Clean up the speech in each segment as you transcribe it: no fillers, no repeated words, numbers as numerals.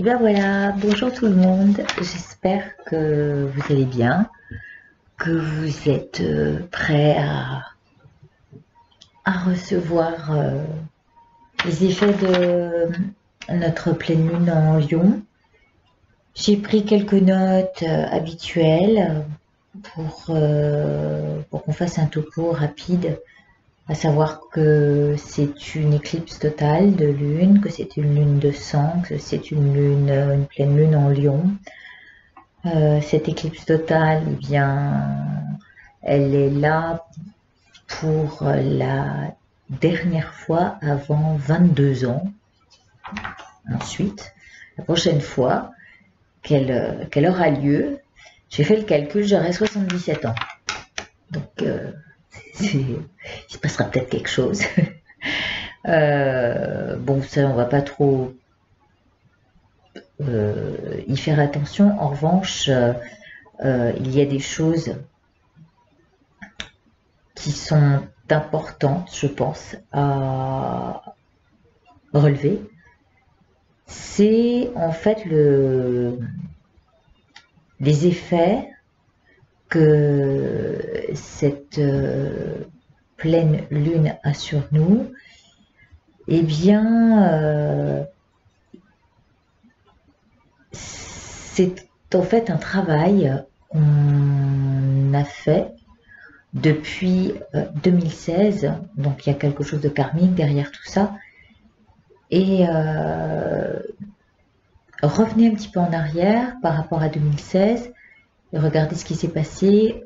Et ben voilà, bonjour tout le monde, j'espère que vous allez bien, que vous êtes prêts à recevoir les effets de notre pleine lune en Lion. J'ai pris quelques notes habituelles pour qu'on fasse un topo rapide, à savoir que c'est une éclipse totale de lune, que c'est une lune de sang, que c'est une pleine lune en Lion. Cette éclipse totale, eh bien, elle est là pour la dernière fois avant 22 ans. Ensuite, la prochaine fois qu'elle aura lieu, j'ai fait le calcul, j'aurai 77 ans. Donc, il se passera peut-être quelque chose. Bon, ça, on va pas trop y faire attention. En revanche, il y a des choses qui sont importantes, je pense, à relever. C'est en fait les effets que cette pleine lune a sur nous. Eh bien, c'est en fait un travail qu'on a fait depuis 2016, donc il y a quelque chose de karmique derrière tout ça. Et revenez un petit peu en arrière par rapport à 2016 et regardez ce qui s'est passé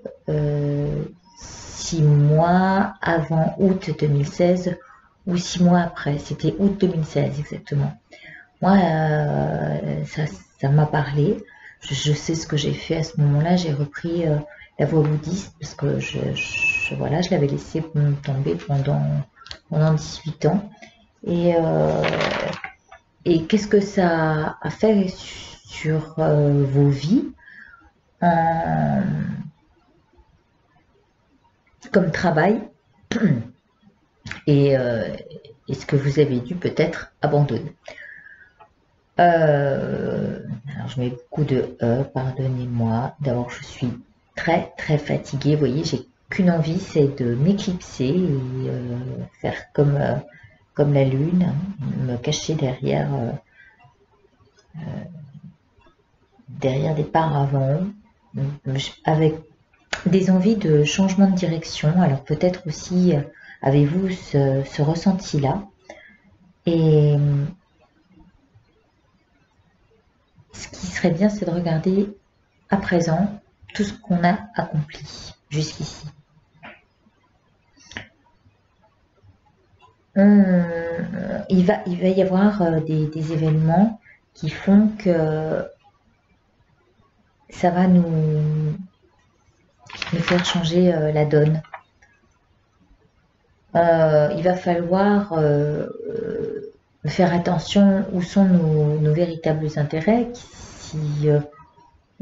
6 mois avant août 2016 ou 6 mois après. C'était août 2016 exactement. Moi, ça m'a parlé. Je sais ce que j'ai fait à ce moment-là. J'ai repris la voie bouddhiste parce que voilà, je l'avais laissé tomber pendant 18 ans. Et qu'est-ce que ça a fait sur vos vies comme travail et ce que vous avez dû peut-être abandonner. Alors je mets beaucoup de pardonnez-moi. D'abord, je suis très très fatiguée. Vous voyez, j'ai qu'une envie, c'est de m'éclicser et faire comme la lune, me cacher derrière des paravents, avec des envies de changement de direction. Alors peut-être aussi avez-vous ce ressenti-là. Et ce qui serait bien, c'est de regarder à présent tout ce qu'on a accompli jusqu'ici. Il va y avoir des événements qui font que ça va nous faire changer la donne. Il va falloir faire attention où sont nos véritables intérêts, si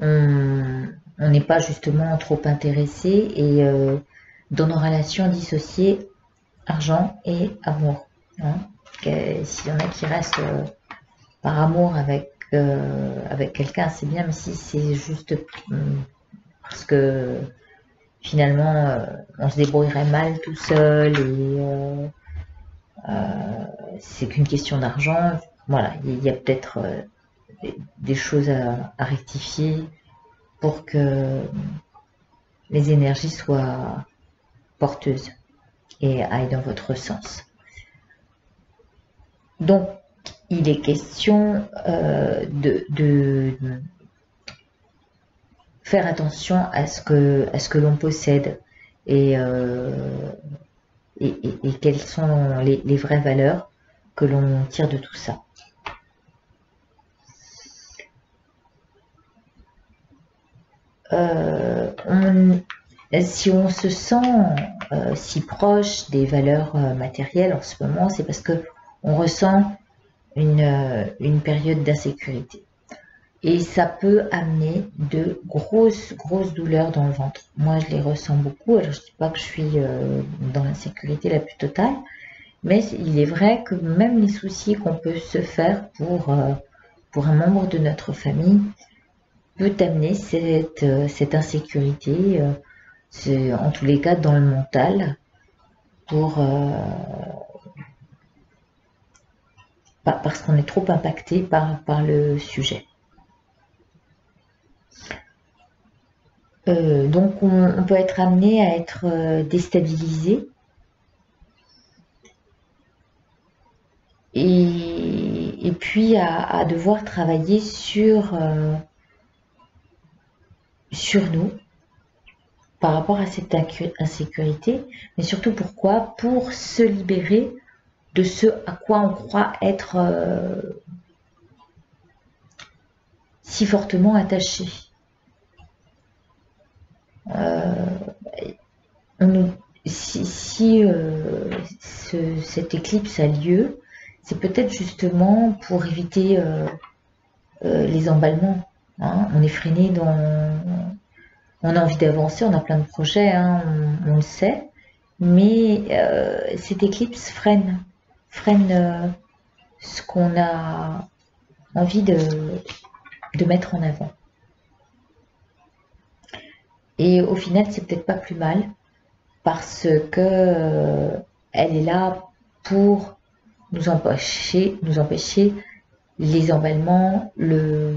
on n'est pas justement trop intéressé et dans nos relations dissociées argent et amour. Hein. S'il y en a qui restent par amour avec quelqu'un, c'est bien, mais si c'est juste parce que finalement on se débrouillerait mal tout seul et c'est qu'une question d'argent, voilà, il y a peut-être des choses à rectifier pour que les énergies soient porteuses et aillent dans votre sens. Donc, il est question de faire attention à ce que l'on possède et quelles sont les vraies valeurs que l'on tire de tout ça. Si on se sent si proche des valeurs matérielles en ce moment, c'est parce que on ressent une période d'insécurité. Et ça peut amener de grosses douleurs dans le ventre. Moi, je les ressens beaucoup. Alors, je ne dis pas que je suis dans l'insécurité la plus totale, mais il est vrai que même les soucis qu'on peut se faire pour pour un membre de notre famille peut amener cette insécurité, en tous les cas dans le mental, parce qu'on est trop impacté par le sujet. Donc on peut être amené à être déstabilisé et puis à devoir travailler sur nous par rapport à cette insécurité, mais surtout pourquoi? Pour se libérer de ce à quoi on croit être si fortement attaché. Si cette éclipse a lieu, c'est peut-être justement pour éviter les emballements. Hein. On est freiné on a envie d'avancer, on a plein de projets, hein, on le sait, mais cette éclipse freine ce qu'on a envie de mettre en avant. Et au final, c'est peut-être pas plus mal, parce que elle est là pour nous empêcher les emballements, le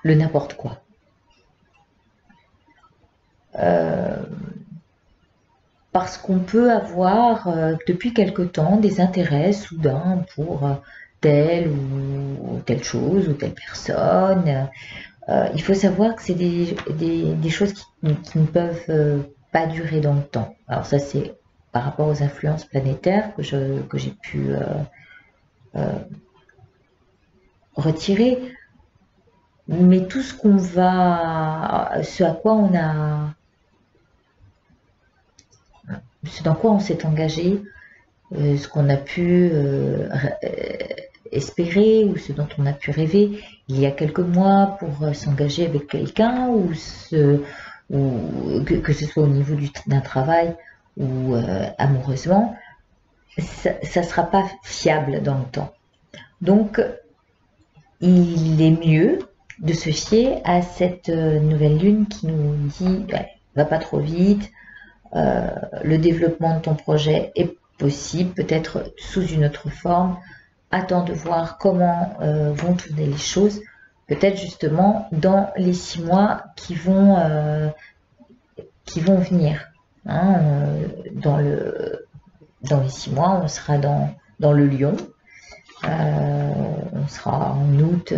n'importe quoi. Parce qu'on peut avoir depuis quelque temps des intérêts soudains pour telle ou telle chose ou telle personne. Il faut savoir que c'est des choses qui ne peuvent pas durer dans le temps. Alors ça, c'est par rapport aux influences planétaires que j'ai pu retirer. Mais tout ce à quoi ce dans quoi on s'est engagé, ce qu'on a pu espérer ou ce dont on a pu rêver il y a quelques mois pour s'engager avec quelqu'un ou que ce soit au niveau d'un travail ou amoureusement, ça ne sera pas fiable dans le temps. Donc, il est mieux de se fier à cette nouvelle lune qui nous dit va pas trop vite, le développement de ton projet est possible, peut-être sous une autre forme. Attends de voir comment vont tourner les choses, peut-être justement dans les 6 mois qui vont venir. Hein, dans les 6 mois, on sera dans le Lion. On sera en août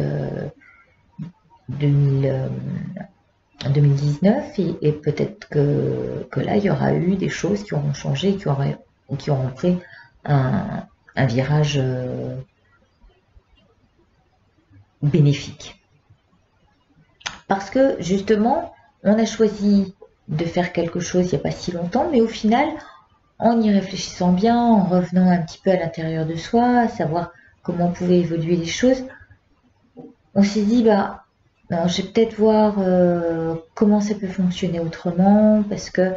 2019 et peut-être que là, il y aura eu des choses qui auront changé, qui auront pris un virage bénéfique. Parce que justement, on a choisi de faire quelque chose il n'y a pas si longtemps, mais au final, en y réfléchissant bien, en revenant un petit peu à l'intérieur de soi, à savoir comment pouvaient évoluer les choses, on s'est dit, non, je vais peut-être voir comment ça peut fonctionner autrement, parce que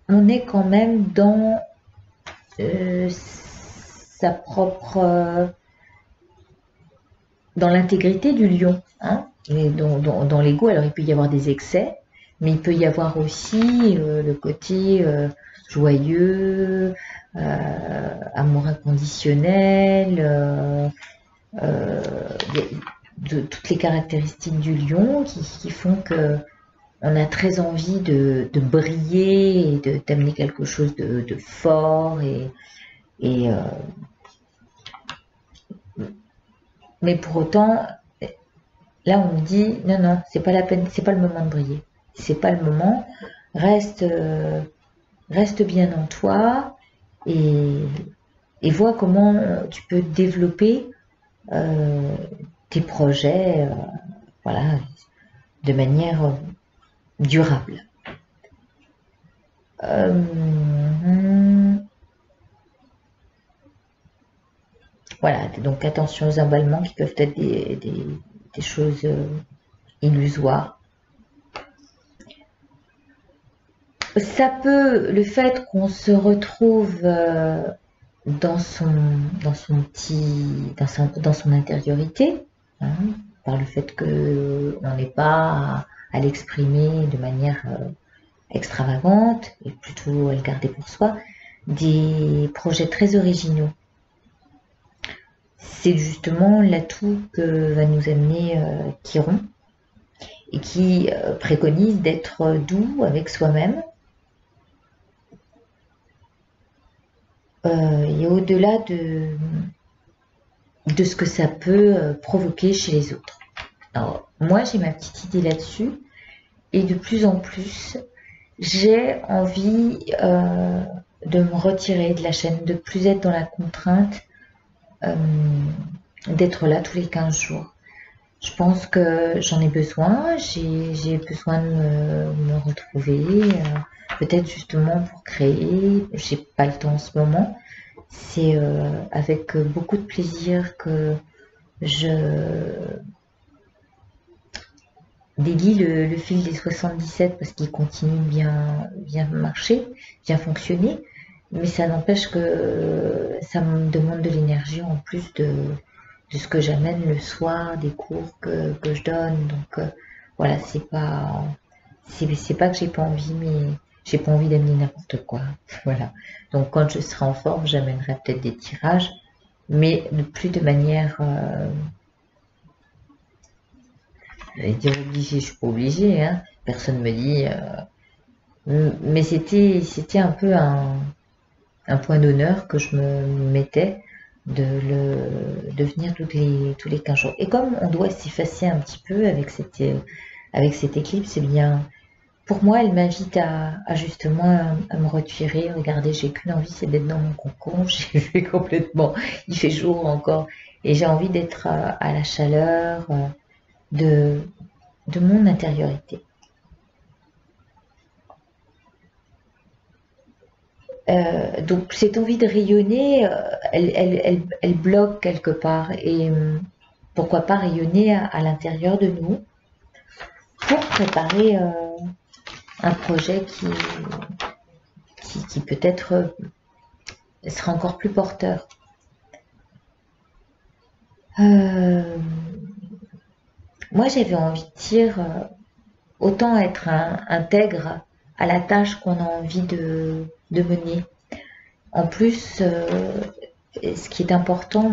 on est quand même dans sa propre... dans l'intégrité du lion, hein, et dans l'ego. Alors il peut y avoir des excès, mais il peut y avoir aussi le côté joyeux, amour inconditionnel, de toutes les caractéristiques du lion qui font que on a très envie de briller et d'amener quelque chose de fort mais pour autant, là on me dit non, c'est pas la peine, c'est pas le moment de briller, c'est pas le moment, reste bien en toi et vois comment tu peux développer tes projets voilà, de manière durable. Voilà, donc attention aux emballements qui peuvent être des choses illusoires. Ça peut, le fait qu'on se retrouve dans son intériorité, hein, par le fait qu'on n'est pas à l'exprimer de manière extravagante et plutôt à le garder pour soi, des projets très originaux. C'est justement l'atout que va nous amener Chiron et qui préconise d'être doux avec soi-même et au-delà de ce que ça peut provoquer chez les autres. Alors, moi, j'ai ma petite idée là-dessus et de plus en plus, j'ai envie de me retirer de la chaîne, de plus être dans la contrainte d'être là tous les 15 jours. Je pense que j'en ai besoin, j'ai besoin de me retrouver, peut-être justement pour créer, j'ai pas le temps en ce moment. C'est avec beaucoup de plaisir que je délie le fil des 77 parce qu'il continue bien marcher, bien fonctionner, mais ça n'empêche que ça me demande de l'énergie en plus de ce que j'amène le soir, des cours que je donne. Donc voilà, c'est pas que j'ai pas envie, mais j'ai pas envie d'amener n'importe quoi. Voilà. Donc quand je serai en forme, j'amènerai peut-être des tirages, mais plus de manière j'allais dire obligée, je suis pas obligée, hein. Personne me dit mais c'était un peu un point d'honneur que je me mettais de venir tous les 15 jours. Et comme on doit s'effacer un petit peu avec cette éclipse, c'est bien. Pour moi, elle m'invite à justement à me retirer. Regardez, j'ai qu'une envie, c'est d'être dans mon cocon. J'ai fait complètement. Il fait jour encore. Et j'ai envie d'être à la chaleur de mon intériorité. Donc cette envie de rayonner, elle bloque quelque part. Et pourquoi pas rayonner à l'intérieur de nous pour préparer un projet qui peut-être sera encore plus porteur. Moi, j'avais envie de dire, autant être intègre à la tâche qu'on a envie de mener. En plus, ce qui est important,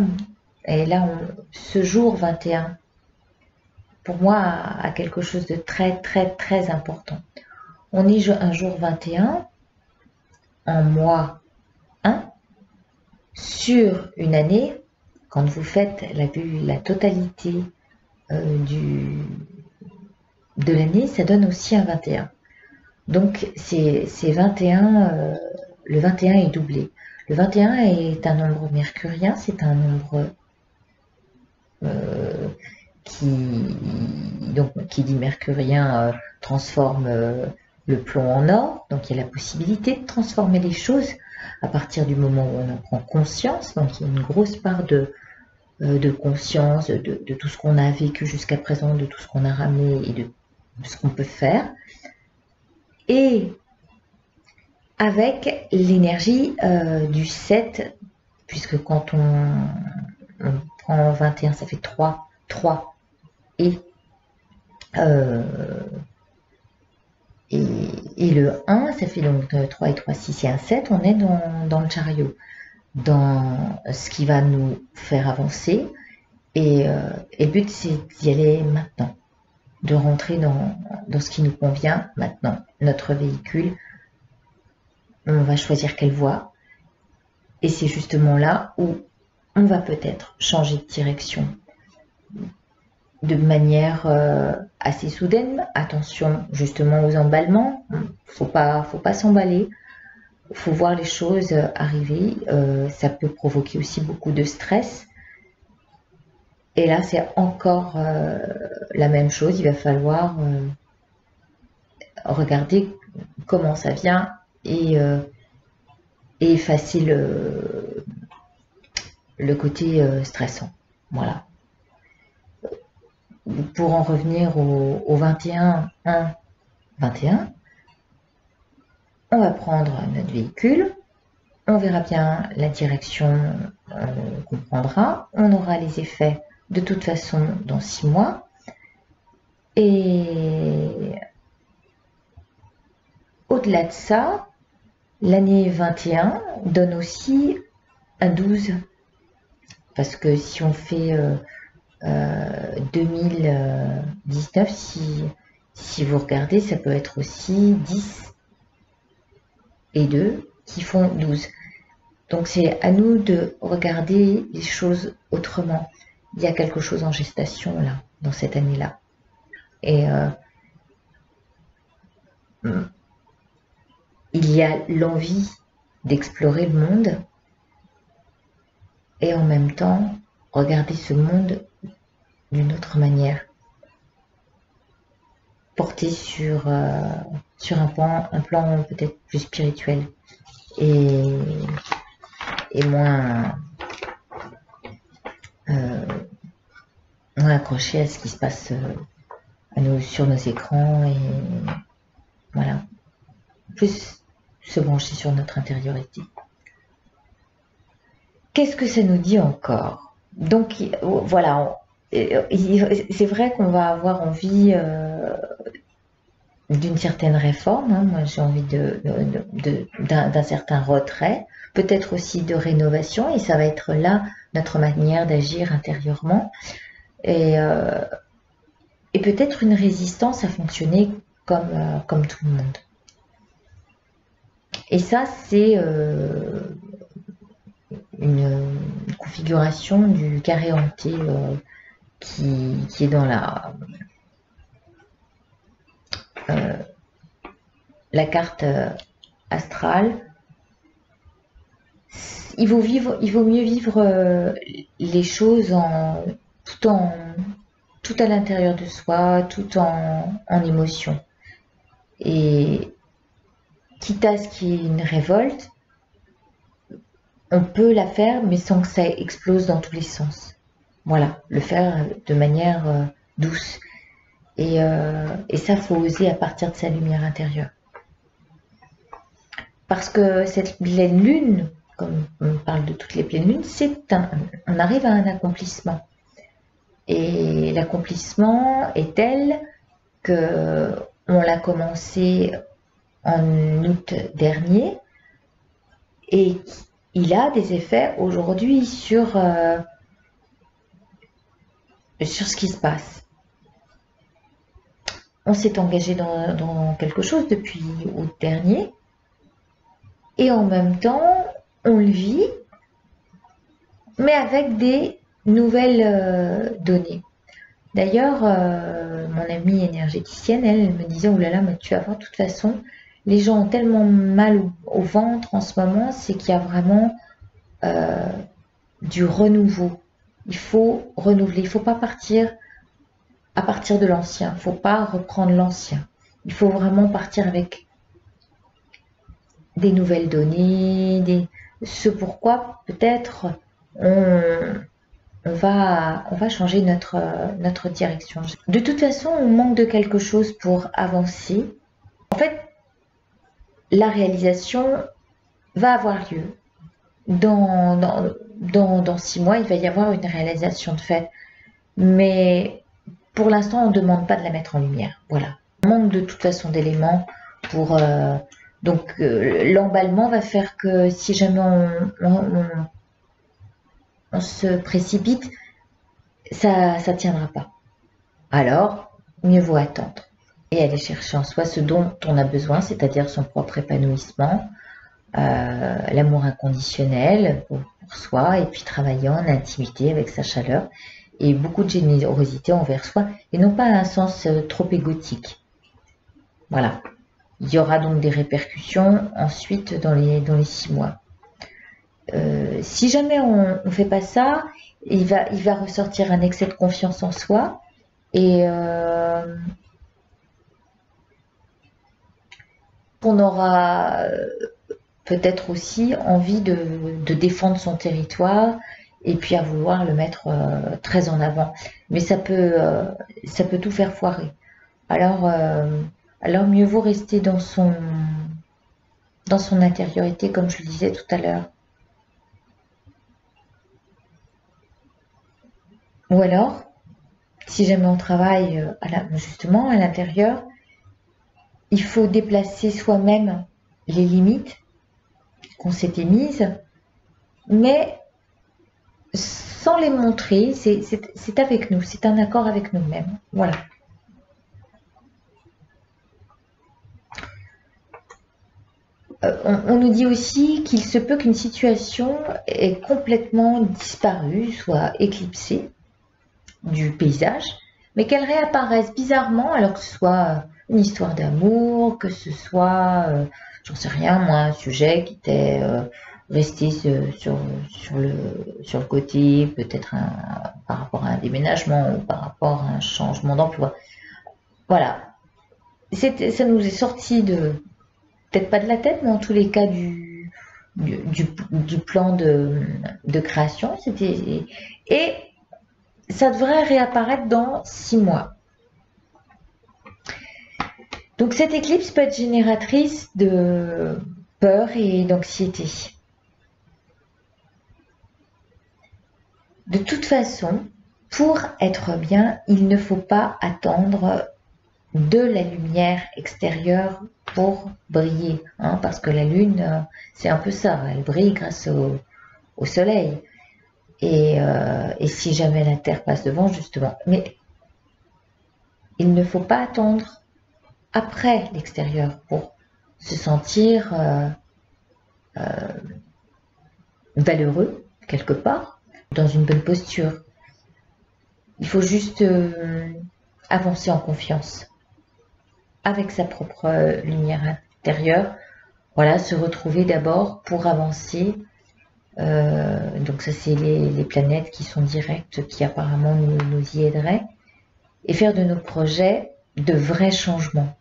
et là, ce jour 21, pour moi, a quelque chose de très, très, très important. On est un jour 21, en mois 1, sur une année, quand vous faites la totalité de l'année, ça donne aussi un 21. Donc, c'est 21, le 21 est doublé. Le 21 est un nombre mercurien, c'est un nombre qui dit mercurien transforme le plomb en or, donc il y a la possibilité de transformer les choses à partir du moment où on en prend conscience, donc il y a une grosse part de conscience, de tout ce qu'on a vécu jusqu'à présent, de tout ce qu'on a ramené et de ce qu'on peut faire. Et avec l'énergie du 7, puisque quand on prend 21, ça fait 3 et le 1, ça fait donc 3 et 3, 6 et 1, 7, on est dans le chariot, dans ce qui va nous faire avancer. Et le but, c'est d'y aller maintenant, de rentrer dans ce qui nous convient maintenant. Notre véhicule, on va choisir quelle voie. Et c'est justement là où on va peut-être changer de direction de manière assez soudaine. Attention justement aux emballements. Faut pas s'emballer. Faut voir les choses arriver. Ça peut provoquer aussi beaucoup de stress. Et là, c'est encore la même chose. Il va falloir regarder comment ça vient et effacer le côté stressant. Voilà. Pour en revenir au 21, 21, on va prendre notre véhicule on verra bien la direction qu'on prendra. On aura les effets de toute façon dans 6 mois. Et au-delà de ça, l'année 21 donne aussi un 12. Parce que si on fait 2019, si vous regardez, ça peut être aussi 10 et 2 qui font 12. Donc c'est à nous de regarder les choses autrement. Il y a quelque chose en gestation là, dans cette année-là. Et il y a l'envie d'explorer le monde et en même temps regarder ce monde d'une autre manière, porté sur un plan peut-être plus spirituel et moins accroché à ce qui se passe sur nos écrans, et voilà, plus se brancher sur notre intériorité. Qu'est-ce que ça nous dit encore? Donc voilà, c'est vrai qu'on va avoir envie d'une certaine réforme, hein. Moi j'ai envie d'un certain retrait, peut-être aussi de rénovation, et ça va être là notre manière d'agir intérieurement, et peut-être une résistance à fonctionner comme tout le monde. Et ça, c'est une configuration du carré hanté qui est dans la carte astrale. Il vaut mieux vivre les choses tout à l'intérieur de soi, tout en émotion. Et quitte à ce qu'il y ait une révolte, on peut la faire, mais sans que ça explose dans tous les sens. Voilà, le faire de manière douce. Et ça, faut oser à partir de sa lumière intérieure. Parce que cette pleine lune, comme on parle de toutes les pleines lunes, on arrive à un accomplissement. Et l'accomplissement est tel que on l'a commencé en août dernier, et il a des effets aujourd'hui sur ce qui se passe. On s'est engagé dans quelque chose depuis août dernier, et en même temps, on le vit, mais avec des nouvelles données. D'ailleurs, mon amie énergéticienne, elle me disait, oh là là, mais tu vas voir, de toute façon, les gens ont tellement mal au ventre en ce moment, c'est qu'il y a vraiment du renouveau. Il faut renouveler, il ne faut pas partir à partir de l'ancien, il ne faut pas reprendre l'ancien. Il faut vraiment partir avec des nouvelles données, ce pourquoi peut-être on va changer notre direction. De toute façon, on manque de quelque chose pour avancer. En fait, la réalisation va avoir lieu. Dans 6 mois, il va y avoir une réalisation de fait. Mais pour l'instant, on ne demande pas de la mettre en lumière. Voilà. On manque de toute façon d'éléments pour... donc, l'emballement va faire que si jamais on se précipite, ça ne tiendra pas. Alors, mieux vaut attendre et aller chercher en soi ce dont on a besoin, c'est-à-dire son propre épanouissement, l'amour inconditionnel pour soi, et puis travailler en intimité avec sa chaleur et beaucoup de générosité envers soi, et non pas un sens trop égotique. Voilà. Il y aura donc des répercussions ensuite dans les 6 mois. Si jamais on ne fait pas ça, il va ressortir un excès de confiance en soi, et on aura peut-être aussi envie de défendre son territoire, et puis à vouloir le mettre très en avant. Mais ça peut tout faire foirer. Alors mieux vaut rester dans dans son intériorité, comme je le disais tout à l'heure. Ou alors, si jamais on travaille justement à l'intérieur, il faut déplacer soi-même les limites qu'on s'était mises, mais sans les montrer, c'est avec nous, c'est un accord avec nous-mêmes. Voilà. On nous dit aussi qu'il se peut qu'une situation ait complètement disparu, soit éclipsée du paysage, mais qu'elle réapparaisse bizarrement alors que ce soit une histoire d'amour, que ce soit, j'en sais rien moi, un sujet qui était resté sur le côté, peut-être par rapport à un déménagement ou par rapport à un changement d'emploi. Voilà. Ça nous est sorti peut-être pas de la tête, mais en tous les cas du plan de création. Et ça devrait réapparaître dans 6 mois. Donc cette éclipse peut être génératrice de peur et d'anxiété. De toute façon, pour être bien, il ne faut pas attendre de la lumière extérieure pour briller, hein, parce que la lune, c'est un peu ça, elle brille grâce au soleil. Et si jamais la Terre passe devant, justement. Mais il ne faut pas attendre après l'extérieur pour se sentir valeureux, quelque part, dans une bonne posture. Il faut juste avancer en confiance avec sa propre lumière intérieure. Voilà, se retrouver d'abord pour avancer. Donc ça, c'est les planètes qui sont directes, qui apparemment nous y aideraient. Et faire de nos projets de vrais changements,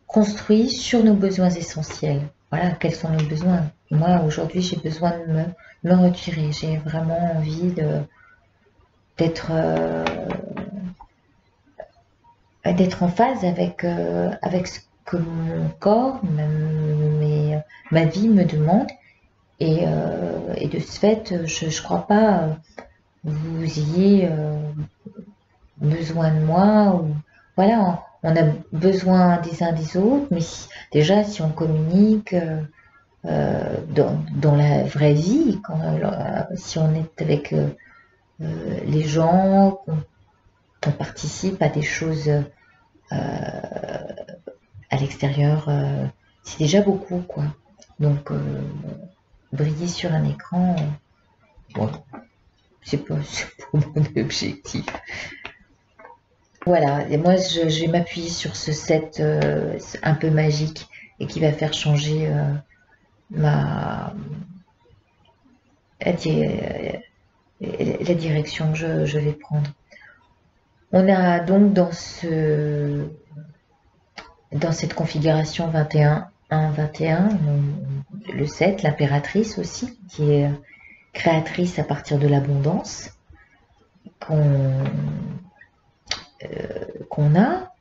construits sur nos besoins essentiels. Voilà, quels sont nos besoins. Moi, aujourd'hui, j'ai besoin de me retirer. J'ai vraiment envie d'être en phase avec ce que mon corps, ma vie me demande. Et de ce fait, je ne crois pas vous ayez besoin de moi. Ou, voilà, on a besoin des uns des autres, mais déjà, si on communique dans la vraie vie, si on est avec les gens, qu'on participe à des choses à l'extérieur, c'est déjà beaucoup, quoi. Donc, briller sur un écran, bon, c'est pas mon objectif. Voilà, et moi je vais m'appuyer sur ce set un peu magique et qui va faire changer la direction que je vais prendre. On a donc dans cette configuration 21 le 7, l'impératrice aussi, qui est créatrice à partir de l'abondance qu'on a.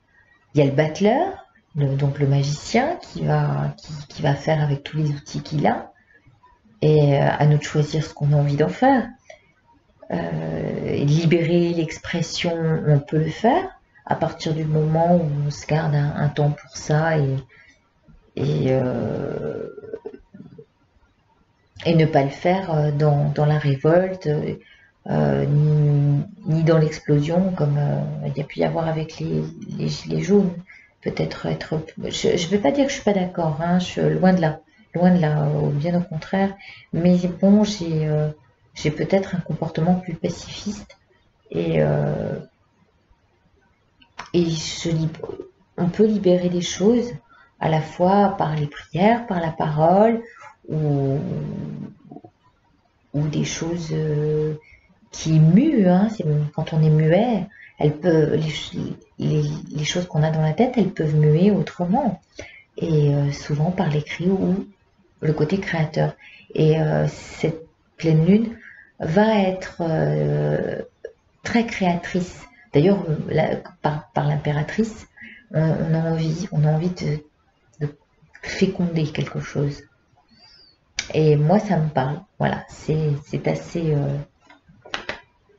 Il y a le battleur, donc le magicien qui va faire avec tous les outils qu'il a, et à nous de choisir ce qu'on a envie d'en faire. Libérer l'expression, on peut le faire à partir du moment où on se garde un temps pour ça et ne pas le faire dans la révolte ni dans l'explosion comme il y a pu y avoir avec les gilets jaunes. Peut-être je ne vais pas dire que je suis pas d'accord, hein, je suis loin de là, bien au contraire, mais bon, j'ai peut-être un comportement plus pacifiste et on peut libérer des choses à la fois par les prières, par la parole ou des choses qui muent, hein. Quand on est muet, les choses qu'on a dans la tête, elles peuvent muer autrement, et souvent par l'écrit ou le côté créateur. Et cette pleine lune va être très créatrice. D'ailleurs, par l'impératrice, on a envie de féconder quelque chose. Et moi, ça me parle. Voilà, c'est assez...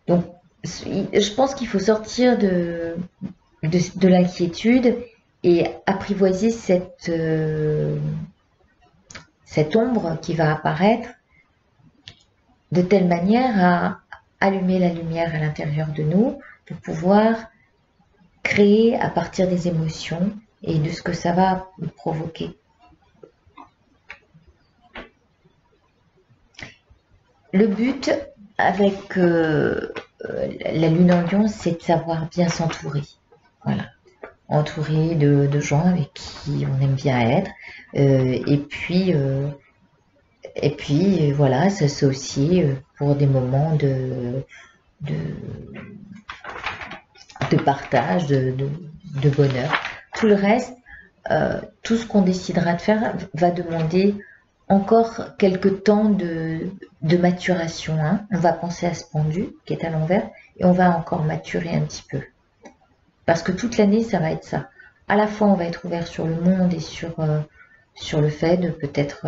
Donc, je pense qu'il faut sortir de l'inquiétude et apprivoiser cette ombre qui va apparaître de telle manière à allumer la lumière à l'intérieur de nous pour pouvoir créer à partir des émotions et de ce que ça va provoquer. Le but avec la lune en lion, c'est de savoir bien s'entourer. Voilà. Entouré de gens avec qui on aime bien être. Et puis voilà, s'associer pour des moments de partage, de bonheur. Tout le reste, tout ce qu'on décidera de faire va demander encore quelques temps de maturation. Hein. On va penser à ce pendu qui est à l'envers et on va encore maturer un petit peu. Parce que toute l'année, ça va être ça. À la fois, on va être ouvert sur le monde et sur le fait de peut-être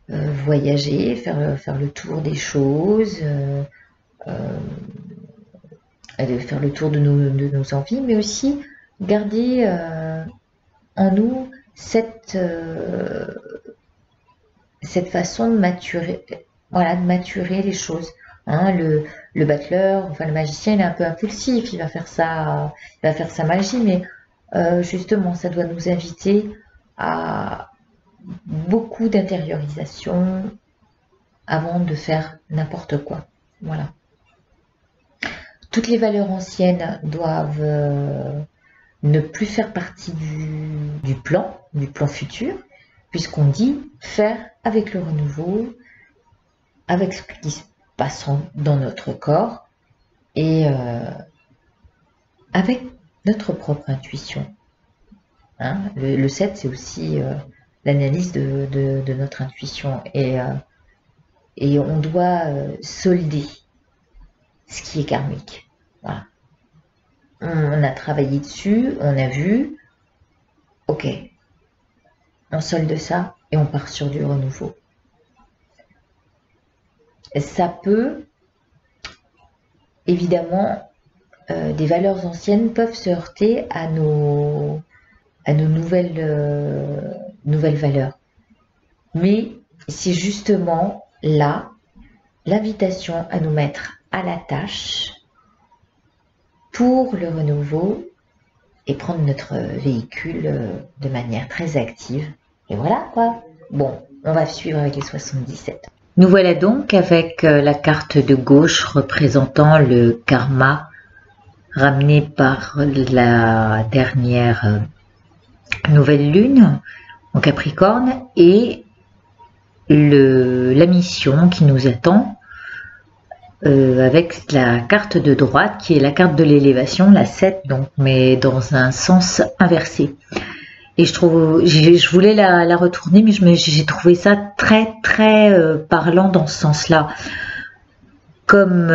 voyager, faire le tour des choses, faire le tour de nos envies, mais aussi garder en nous cette façon de maturer, voilà, de maturer les choses. Hein, le battleur, enfin le magicien, il est un peu impulsif, il va faire sa magie, mais justement, ça doit nous inviter à beaucoup d'intériorisation avant de faire n'importe quoi. Voilà. Toutes les valeurs anciennes doivent ne plus faire partie du plan futur, puisqu'on dit faire avec le renouveau, avec ce qui se passe dans notre corps et avec notre propre intuition. Hein, le 7, c'est aussi l'analyse de notre intuition et on doit solder ce qui est karmique. Voilà. On a travaillé dessus, on a vu, ok, on solde ça et on part sur du renouveau. Ça peut, évidemment, des valeurs anciennes peuvent se heurter à nos nouvelles valeurs. Mais c'est justement là l'invitation à nous mettre à la tâche pour le renouveau et prendre notre véhicule de manière très active. Et voilà quoi. Bon, on va suivre avec les 77. Nous voilà donc avec la carte de gauche représentant le karma ramené par la dernière nouvelle lune en Capricorne et la mission qui nous attend avec la carte de droite qui est la carte de l'élévation, la 7, donc, mais dans un sens inversé. Et je voulais la retourner, mais j'ai trouvé ça très très parlant dans ce sens-là. Comme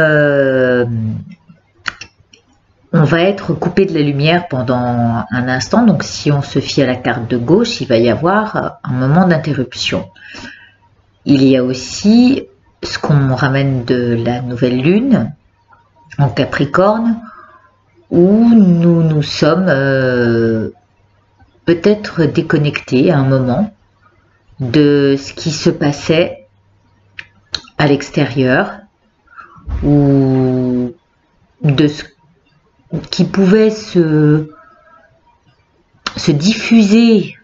on va être coupé de la lumière pendant un instant, donc si on se fie à la carte de gauche, il va y avoir un moment d'interruption. Il y a aussi ce qu'on ramène de la nouvelle lune en Capricorne, où nous sommes peut-être déconnectés à un moment de ce qui se passait à l'extérieur ou de ce qui pouvait se diffuser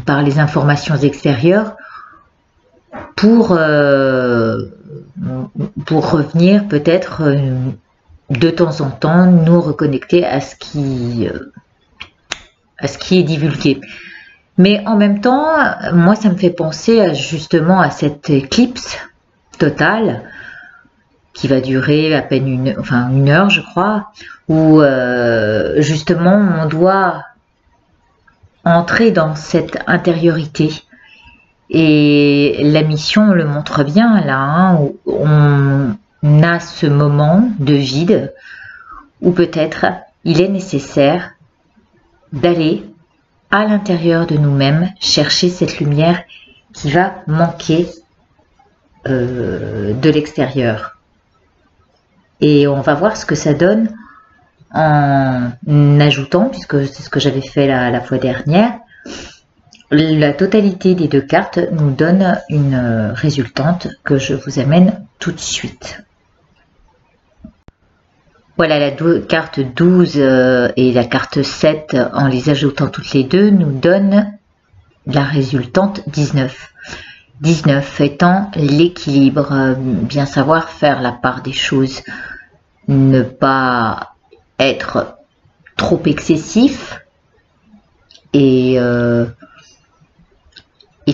par les informations extérieures pour revenir peut-être de temps en temps nous reconnecter à ce qui est divulgué. Mais en même temps, moi ça me fait penser justement à cette éclipse totale qui va durer à peine une heure je crois, où justement on doit entrer dans cette intériorité. Et la mission le montre bien là, hein, où on a ce moment de vide où peut-être il est nécessaire d'aller à l'intérieur de nous-mêmes, chercher cette lumière qui va manquer de l'extérieur. Et on va voir ce que ça donne en ajoutant, puisque c'est ce que j'avais fait la fois dernière, la totalité des deux cartes nous donne une résultante que je vous amène tout de suite. Voilà, la carte 12 et la carte 7, en les ajoutant toutes les deux, nous donnent la résultante 19. 19 étant l'équilibre, bien savoir faire la part des choses, ne pas être trop excessif et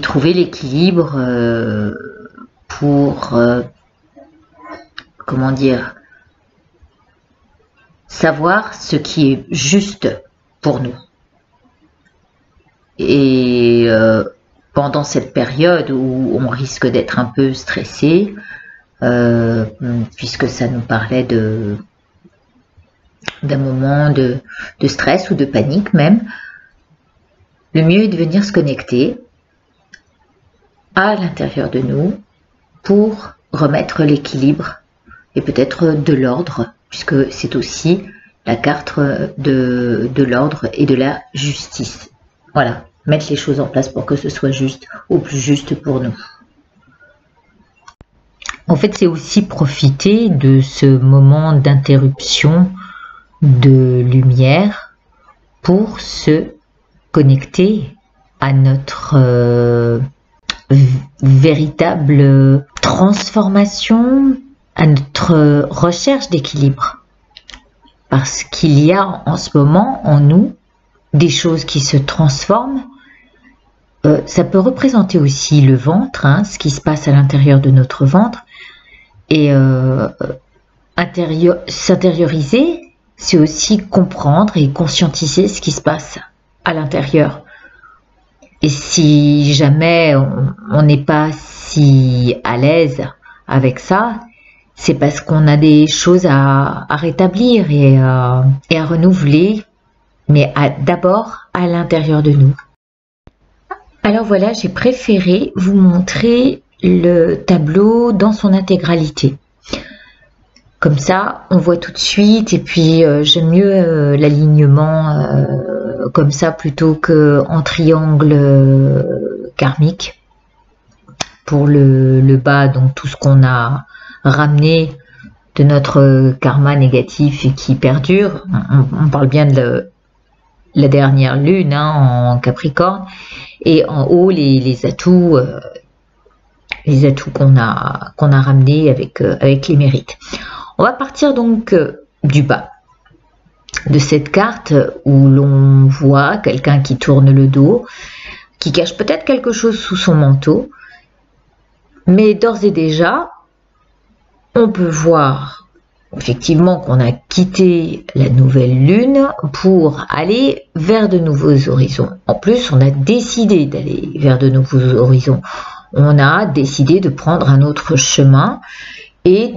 trouver l'équilibre pour, comment dire, savoir ce qui est juste pour nous. Et pendant cette période où on risque d'être un peu stressé, puisque ça nous parlait d'un moment de stress ou de panique même, le mieux est de venir se connecter à l'intérieur de nous pour remettre l'équilibre et peut-être de l'ordre, puisque c'est aussi la carte de l'ordre et de la justice. Voilà, mettre les choses en place pour que ce soit juste, au plus juste pour nous. En fait, c'est aussi profiter de ce moment d'interruption de lumière pour se connecter à notre véritable transformation, à notre recherche d'équilibre. Parce qu'il y a en ce moment en nous des choses qui se transforment. Ça peut représenter aussi le ventre, hein, ce qui se passe à l'intérieur de notre ventre. Et s'intérioriser, c'est aussi comprendre et conscientiser ce qui se passe à l'intérieur. Et si jamais on n'est pas si à l'aise avec ça, c'est parce qu'on a des choses à rétablir et à renouveler, mais d'abord à l'intérieur de nous. Alors voilà, j'ai préféré vous montrer le tableau dans son intégralité. Comme ça, on voit tout de suite, et puis j'aime mieux l'alignement comme ça plutôt qu'en triangle karmique. Pour le bas, donc tout ce qu'on a ramené de notre karma négatif et qui perdure. On parle bien de la dernière lune, hein, en Capricorne, et en haut les atouts qu'on a ramenés avec les mérites. On va partir donc du bas de cette carte où l'on voit quelqu'un qui tourne le dos, qui cache peut-être quelque chose sous son manteau, mais d'ores et déjà, on peut voir effectivement qu'on a quitté la nouvelle lune pour aller vers de nouveaux horizons. En plus, on a décidé d'aller vers de nouveaux horizons. On a décidé de prendre un autre chemin et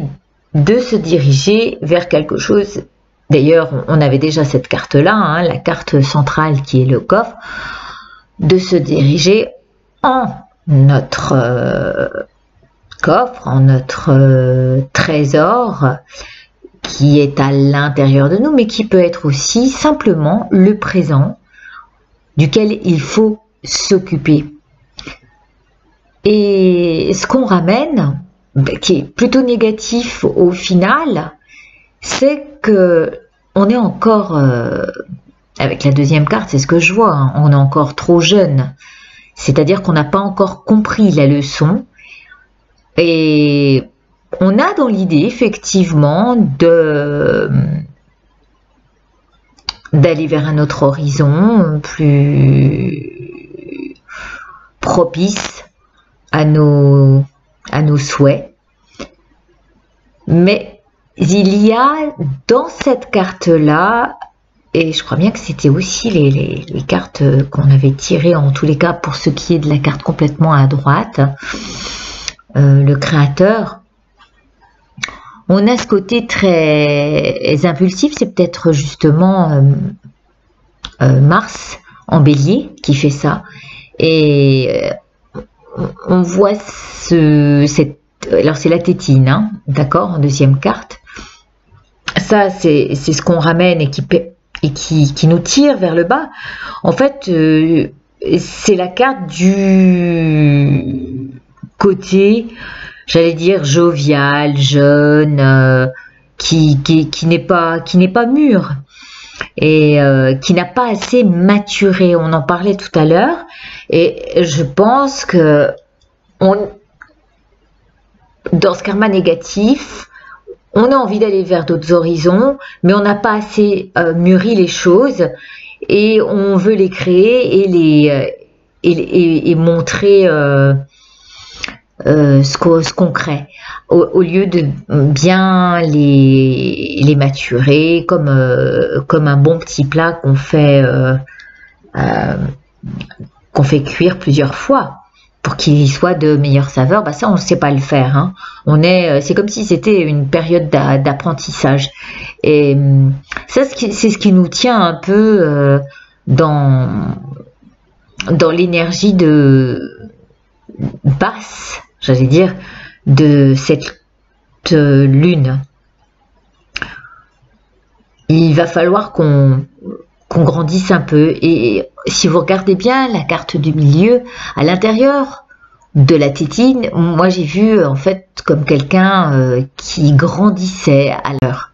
de se diriger vers quelque chose. D'ailleurs, on avait déjà cette carte-là, hein, la carte centrale qui est le coffre, de se diriger en notre coffre, en notre trésor qui est à l'intérieur de nous, mais qui peut être aussi simplement le présent duquel il faut s'occuper. Et ce qu'on ramène, qui est plutôt négatif au final, c'est que on est encore, avec la deuxième carte, c'est ce que je vois, hein, on est encore trop jeune. C'est-à-dire qu'on n'a pas encore compris la leçon. Et on a dans l'idée, effectivement, d'aller vers un autre horizon plus propice à nos souhaits. Mais il y a dans cette carte-là, et je crois bien que c'était aussi les cartes qu'on avait tirées, en tous les cas pour ce qui est de la carte complètement à droite, le créateur, on a ce côté très impulsif, c'est peut-être justement Mars en bélier qui fait ça. Et on voit alors c'est la tétine, hein, d'accord, en deuxième carte. Ça, c'est ce qu'on ramène et qui nous tire vers le bas. En fait, c'est la carte du côté, j'allais dire, jovial, jeune, qui n'est pas mûr et qui n'a pas assez maturé. On en parlait tout à l'heure et je pense que dans ce karma négatif, on a envie d'aller vers d'autres horizons, mais on n'a pas assez mûri les choses et on veut les créer et montrer ce qu'on crée, au lieu de bien les maturer comme un bon petit plat qu'on fait cuire plusieurs fois pour qu'il soit de meilleure saveur. Bah ça, on ne sait pas le faire, hein. C'est comme si c'était une période d'apprentissage. Et ça, c'est ce qui nous tient un peu dans l'énergie basse, j'allais dire, de cette lune. Il va falloir qu'on grandisse un peu. Et si vous regardez bien la carte du milieu, à l'intérieur de la tétine, moi j'ai vu en fait comme quelqu'un qui grandissait à l'heure.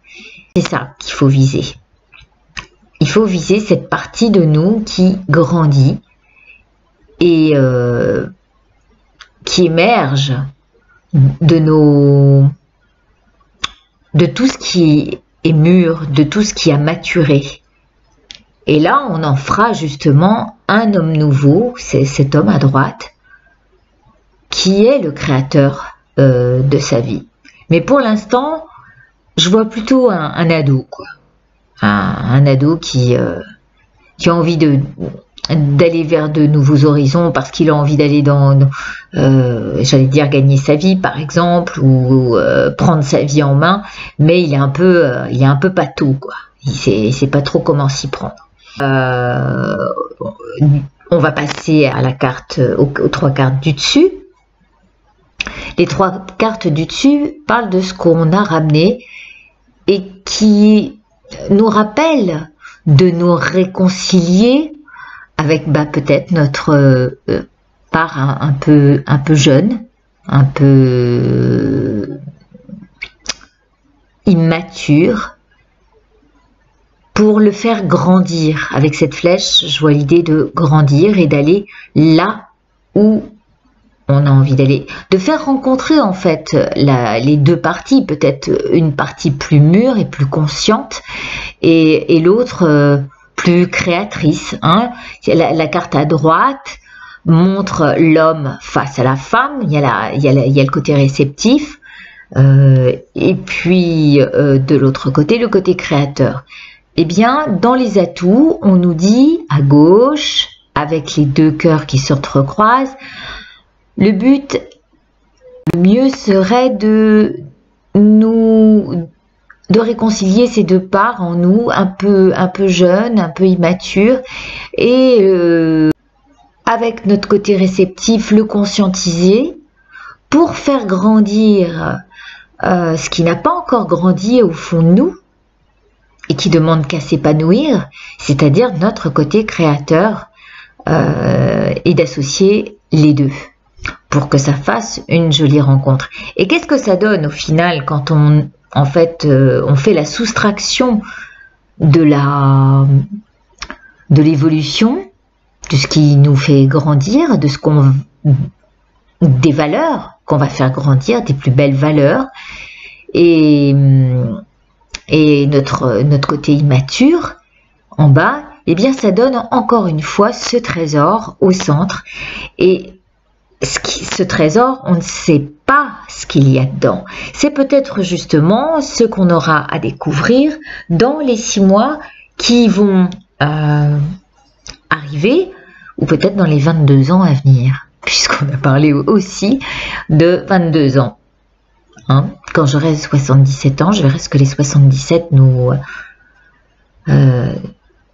C'est ça qu'il faut viser. Il faut viser cette partie de nous qui grandit et qui émerge de tout ce qui est mûr, de tout ce qui a maturé. Et là, on en fera justement un homme nouveau, c'est cet homme à droite, qui est le créateur de sa vie. Mais pour l'instant, je vois plutôt un ado, quoi. Un ado qui a envie d'aller vers de nouveaux horizons parce qu'il a envie d'aller j'allais dire gagner sa vie par exemple, ou prendre sa vie en main, mais il est un peu pâteau, quoi. Il sait pas trop comment s'y prendre. On va passer à la carte, aux trois cartes du dessus. Les trois cartes du dessus parlent de ce qu'on a ramené et qui nous rappelle de nous réconcilier avec peut-être notre part un peu jeune, un peu immature, pour le faire grandir. Avec cette flèche, je vois l'idée de grandir et d'aller là où on a envie d'aller, de faire rencontrer en fait les deux parties, peut-être une partie plus mûre et plus consciente et l'autre plus créatrice, hein. La carte à droite montre l'homme face à la femme, il y a le côté réceptif et puis de l'autre côté le côté créateur. Eh bien, dans les atouts, on nous dit à gauche, avec les deux cœurs qui se recroisent, le mieux serait de réconcilier ces deux parts en nous, un peu jeunes, un peu immatures, et avec notre côté réceptif, le conscientiser pour faire grandir ce qui n'a pas encore grandi au fond de nous et qui demande qu'à s'épanouir, c'est-à-dire notre côté créateur, et d'associer les deux pour que ça fasse une jolie rencontre. Et qu'est-ce que ça donne au final quand on fait la soustraction de l'évolution, de ce qui nous fait grandir, des valeurs qu'on va faire grandir, des plus belles valeurs, et notre côté immature en bas, eh bien ça donne encore une fois ce trésor au centre. Et ce trésor, on ne sait pas ce qu'il y a dedans. C'est peut-être justement ce qu'on aura à découvrir dans les 6 mois qui vont arriver, ou peut-être dans les 22 ans à venir, puisqu'on a parlé aussi de 22 ans. Hein, quand j'aurai 77 ans, je verrai ce que les 77 nous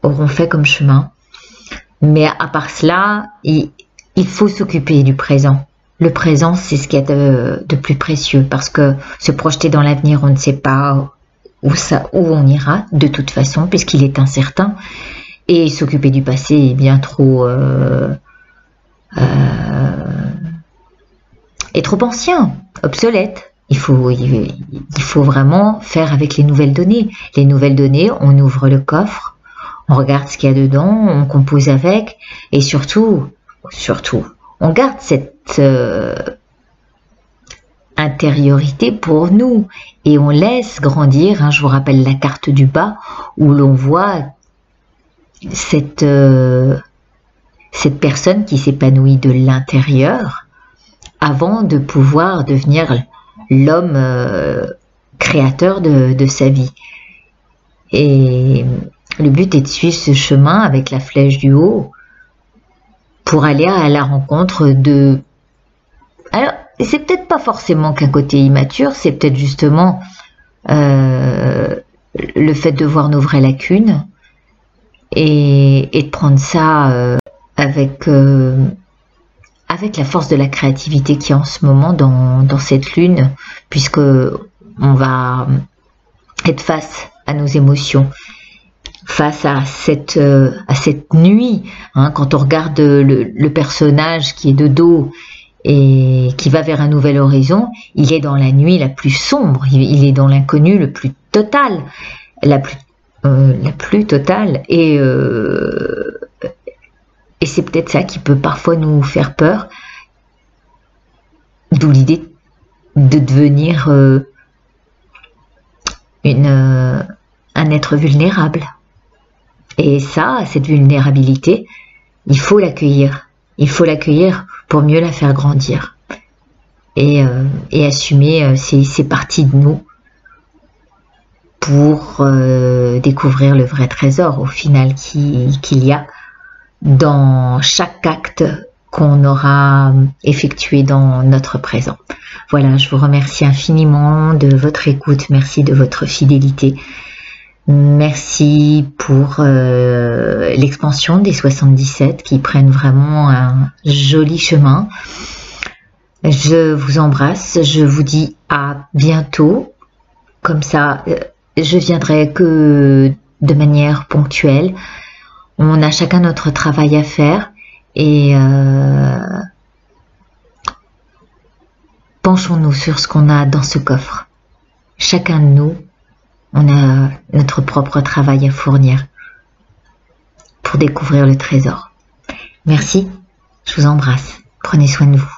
auront fait comme chemin. Mais à part cela, il faut s'occuper du présent. Le présent, c'est ce qu'il y a de plus précieux, parce que se projeter dans l'avenir, on ne sait pas où on ira, de toute façon, puisqu'il est incertain. Et s'occuper du passé est bien trop... est trop ancien, obsolète. Il faut vraiment faire avec les nouvelles données. Les nouvelles données, on ouvre le coffre, on regarde ce qu'il y a dedans, on compose avec, et surtout, on garde cette intériorité pour nous, et on laisse grandir, hein, je vous rappelle la carte du bas, où l'on voit cette personne qui s'épanouit de l'intérieur, avant de pouvoir devenir l'homme créateur de sa vie. Et le but est de suivre ce chemin avec la flèche du haut pour aller à la rencontre de... Alors, c'est peut-être pas forcément qu'un côté immature, c'est peut-être justement le fait de voir nos vraies lacunes et de prendre ça avec la force de la créativité qui est en ce moment dans cette lune, puisque on va être face à nos émotions, face à cette nuit, hein, quand on regarde le personnage qui est de dos et qui va vers un nouvel horizon, il est dans la nuit la plus sombre, il est dans l'inconnu le plus total, la plus totale, et c'est peut-être ça qui peut parfois nous faire peur, d'où l'idée de devenir un être vulnérable. Et ça, cette vulnérabilité, il faut l'accueillir. Il faut l'accueillir pour mieux la faire grandir. Et assumer ces parties de nous pour découvrir le vrai trésor au final qu'il y a dans chaque acte qu'on aura effectué dans notre présent. Voilà, je vous remercie infiniment de votre écoute, merci de votre fidélité, merci pour l'expansion des 77 qui prennent vraiment un joli chemin. Je vous embrasse, je vous dis à bientôt, comme ça je viendrai que de manière ponctuelle. On a chacun notre travail à faire et penchons-nous sur ce qu'on a dans ce coffre. Chacun de nous, on a notre propre travail à fournir pour découvrir le trésor. Merci, je vous embrasse. Prenez soin de vous.